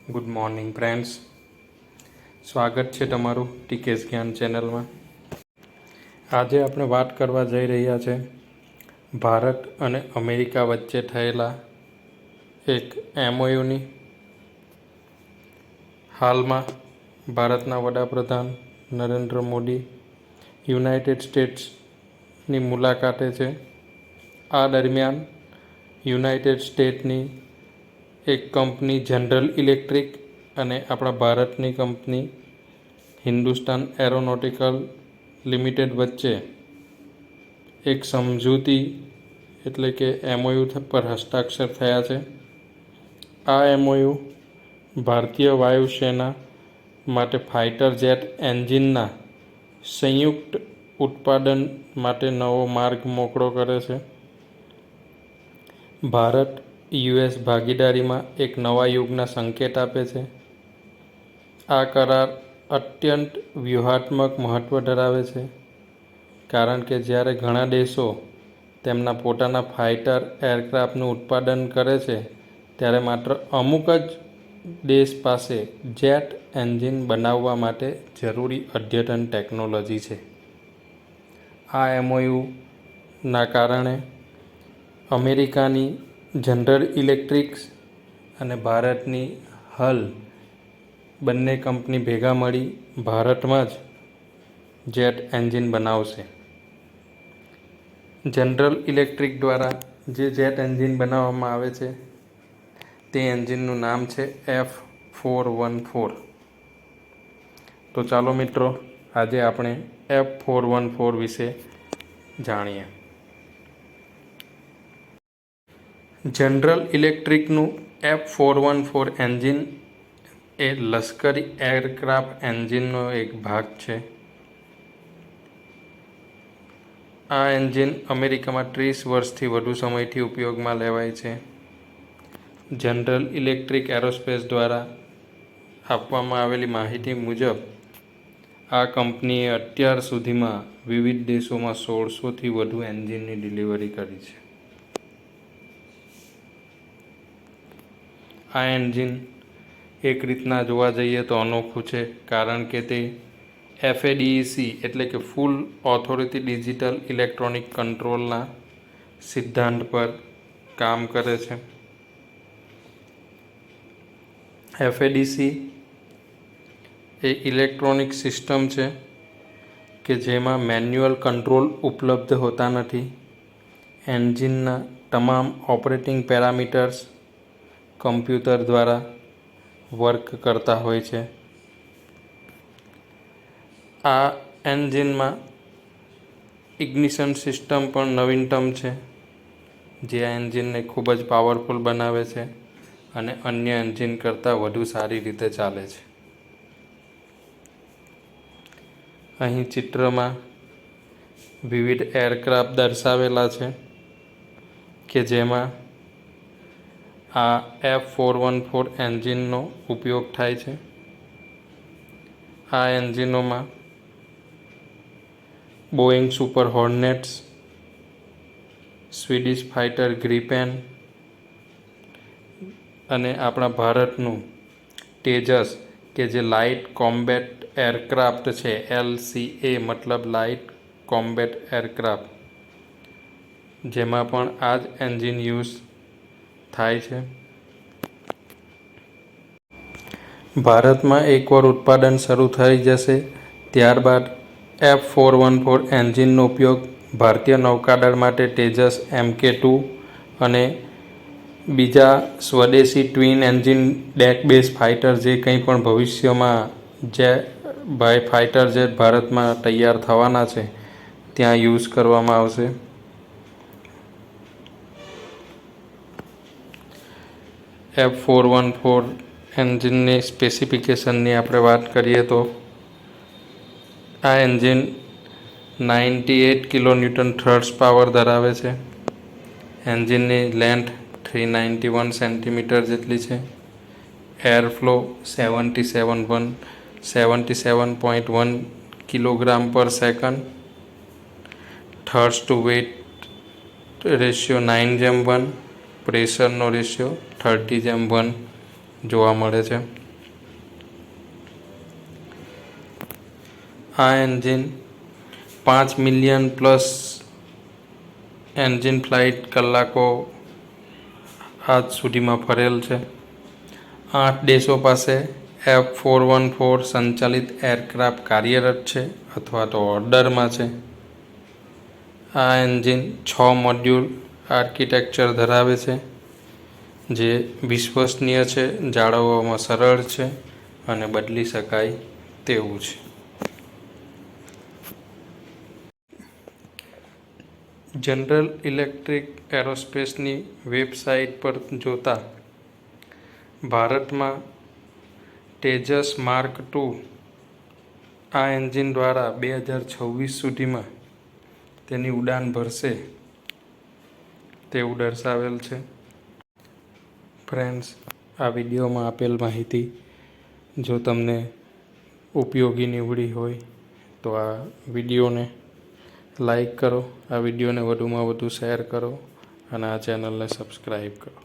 Good morning friends, સ્વાગત છે તમારું ટીકેસ જ્ઞાન ચેનલમાં। આજે આપણે વાત કરવા જઈ રહ્યા છે ભારત અને અમેરિકા વચ્ચે થયેલા એક એમઓયુની। હાલમાં ભારતના વડાપ્રધાન નરેન્દ્ર મોદી યુનાઇટેડ સ્ટેટ્સની મુલાકાતે છે। આ દરમિયાન યુનાઇટેડ સ્ટેટની એક કંપની જનરલ ઇલેક્ટ્રિક અને આપણા ભારતની કંપની હિન્દુસ્તાન એરોનોટિકલ લિમિટેડ વચ્ચે એક સમજૂતી એટલે કે એમઓયુ પર હસ્તાક્ષર થયા છે। આ એમઓયુ ભારતીય વાયુસેના માટે ફાઇટર જેટ એન્જિનના સંયુક્ત ઉત્પાદન માટે નવો માર્ગ મોકળો કરે છે। ભારત યુએસ ભાગીદારીમાં એક નવા યુગના સંકેત આપે છે। આ કરાર અત્યંત વ્યૂહાત્મક મહત્ત્વ ધરાવે છે, કારણ કે જ્યારે ઘણા દેશો તેમના પોતાના ફાઇટર એરક્રાફ્ટનું ઉત્પાદન કરે છે, ત્યારે માત્ર અમુક જ દેશ પાસે જેટ એન્જિન બનાવવા માટે જરૂરી અદ્યતન ટેકનોલોજી છે। આ એમઓયુના કારણે અમેરિકાની જનરલ ઇલેક્ટ્રિક્સ અને ભારતની હલ બંને કંપની ભેગા મળી ભારતમાં જ જેટ એન્જિન બનાવશે। જનરલ ઇલેક્ટ્રિક દ્વારા જે જેટ એન્જિન બનાવવામાં આવે છે તે એન્જિનનું નામ છે F414। તો ચાલો મિત્રો, આજે આપણે F414 વિશે જાણીએ। જનરલ ઇલેક્ટ્રિકનું F414 એન્જિન એ લશ્કરી એરક્રાફ્ટ એન્જિનનો એક ભાગ છે। આ એન્જિન અમેરિકામાં 30 વર્ષથી વધુ સમયથી ઉપયોગમાં લેવાય છે। જનરલ ઇલેક્ટ્રિક એરોસ્પેસ દ્વારા આપવામાં આવેલી માહિતી મુજબ આ કંપનીએ અત્યાર સુધીમાં વિવિધ દેશોમાં 1600થી વધુ એન્જિનની ડિલિવરી કરી છે। આ એન્જિન એક રીતના જોવા જઈએ તો અનોખું છે, કારણ કે તે FADEC એટલે કે ફૂલ ઓથોરિટી ડિજિટલ ઇલેક્ટ્રોનિક કંટ્રોલના સિદ્ધાંત પર કામ કરે છે। FADEC એ ઇલેક્ટ્રોનિક સિસ્ટમ છે કે જેમાં મેન્યુઅલ કંટ્રોલ ઉપલબ્ધ હોતા નથી। એન્જિનના તમામ ઓપરેટિંગ પેરામીટર્સ કમ્પ્યુટર દ્વારા વર્ક કરતા હોય છે। આ એન્જિનમાં ઇગ્નિશન સિસ્ટમ પણ નવીનતમ છે, જે આ એન્જિનને ખૂબ જ પાવરફુલ બનાવે છે અને અન્ય એન્જિન કરતાં વધુ સારી રીતે ચાલે છે। અહીં ચિત્રમાં વિવિધ એરક્રાફ્ટ દર્શાવેલા છે કે જેમાં આ F414 એન્જિનનો ઉપયોગ થાય છે। આ એન્જિનોમાં બોઈંગ સુપર હોર્નેટ્સ, સ્વીડિશ ફાઇટર ગ્રીપેન અને આપણા ભારતનું તેજસ કે જે લાઇટ કોમ્બેટ એરક્રાફ્ટ છે, LCA મતલબ લાઇટ કોમ્બેટ એરક્રાફ્ટ, જેમાં પણ આ જ એન્જિન યુઝ થાય છે। ભારતમાં એકવાર ઉત્પાદન શરૂ થઈ જશે ત્યારબાદ F414 એન્જિનનો ઉપયોગ ભારતીય નૌકાદળ માટે તેજસ MK2 અને બીજા સ્વદેશી twin engine deck base fighter જે કંઈ પણ ભવિષ્યમાં ફાઇટર જેટ ભારતમાં તૈયાર થવાના છે ત્યાં યુઝ કરવામાં આવશે। F414 એન્જિનની સ્પેસિફિકેશનની આપણે વાત કરીએ તો આ એન્જિન 98 કિલોન્યુટન થ્રસ્ટ પાવર ધરાવે છે। એન્જિનની લેન્થ 391 સેન્ટીમીટર જેટલી છે। એરફ્લો 77.1 કિલોગ્રામ પર second. Thrust to weight ratio 9:1, પ્રેશરનો રેશિયો 30:1 જોવા મળે છે. આ engine 5 million plus engine flight કલાકો આજ સુધીમાં ફરેલ છે. 8 દેશો પાસે F414 સંચાલિત એરક્રાફ્ટ કાર્યરત છે અથવા તો ઓર્ડરમાં છે. આ એન્જિન 6 મોડ્યુલ આર્કિટેક્ચર ધરાવે છે, જે વિશ્વસનીય છે, જાળવવામાં સરળ છે અને બદલી શકાય તેવું છે. જનરલ ઇલેક્ટ્રિક એરોસ્પેસની વેબસાઇટ પર જોતા ભારતમાં તેજસ માર્ક II આ એન્જિન દ્વારા 2026 સુધીમાં તેની ઉડાન ભરશે તેવું દર્શાવેલ છે. ફ્રેન્ડ્સ, આ વિડીયોમાં આપેલ માહિતી જો તમને ઉપયોગી નીવડી હોય તો આ વિડીયોને લાઈક કરો, આ વિડીયોને વધુમાં વધુ શેર કરો અને આ ચેનલને સબસ્ક્રાઈબ કરો.